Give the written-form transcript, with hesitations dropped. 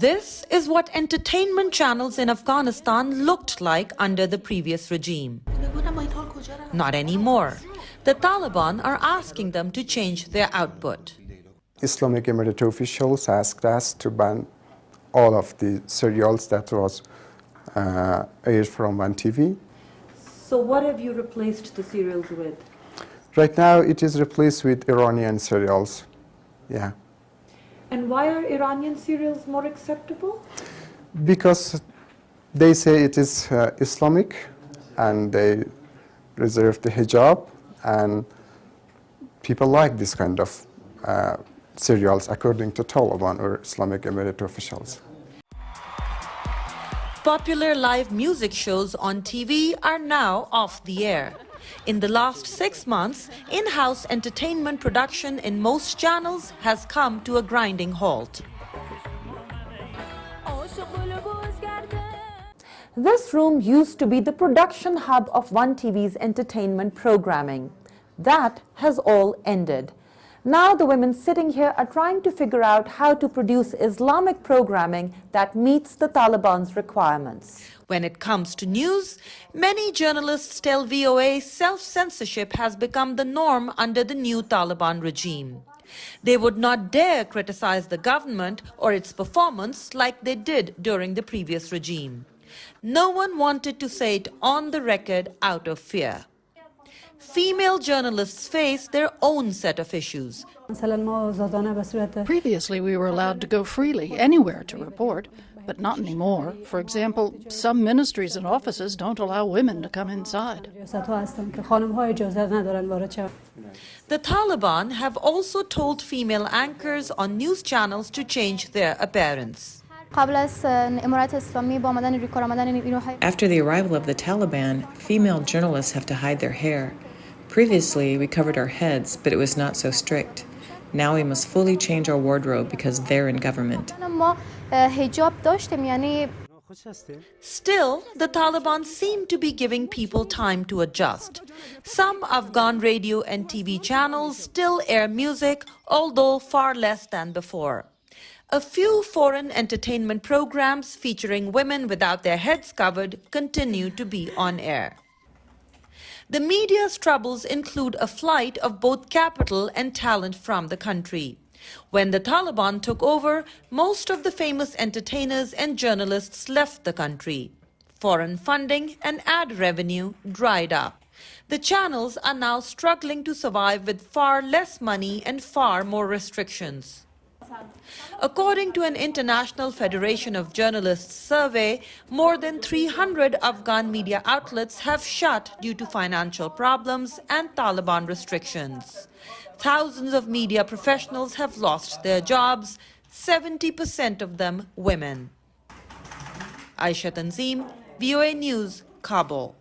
This is what entertainment channels in Afghanistan looked like under the previous regime. Not anymore. The Taliban are asking them to change their output. Islamic Emirate officials asked us to ban all of the serials that was aired from one TV. So what have you replaced the serials with? Right now it is replaced with Iranian serials. Yeah. And why are Iranian serials more acceptable? Because they say it is Islamic and they reserve the hijab, and people like this kind of serials according to Taliban or Islamic Emirate officials. Popular live music shows on TV are now off the air. In the last 6 months, in-house entertainment production in most channels has come to a grinding halt. This room used to be the production hub of One TV's entertainment programming. That has all ended. Now the women sitting here are trying to figure out how to produce Islamic programming that meets the Taliban's requirements. When it comes to news, many journalists tell VOA self-censorship has become the norm under the new Taliban regime. They would not dare criticize the government or its performance like they did during the previous regime. No one wanted to say it on the record out of fear. Female journalists face their own set of issues. Previously, we were allowed to go freely anywhere to report, but not anymore. For example, some ministries and offices don't allow women to come inside. The Taliban have also told female anchors on news channels to change their appearance. After the arrival of the Taliban, female journalists have to hide their hair. Previously, we covered our heads, but it was not so strict. Now we must fully change our wardrobe because they're in government. Still, the Taliban seem to be giving people time to adjust. Some Afghan radio and TV channels still air music, although far less than before. A few foreign entertainment programs featuring women without their heads covered continue to be on air. The media's troubles include a flight of both capital and talent from the country. When the Taliban took over, most of the famous entertainers and journalists left the country. Foreign funding and ad revenue dried up. The channels are now struggling to survive with far less money and far more restrictions. According to an International Federation of Journalists survey, more than 300 Afghan media outlets have shut due to financial problems and Taliban restrictions. Thousands of media professionals have lost their jobs, 70% of them women. Ayesha, Tanzeem, VOA News, Kabul.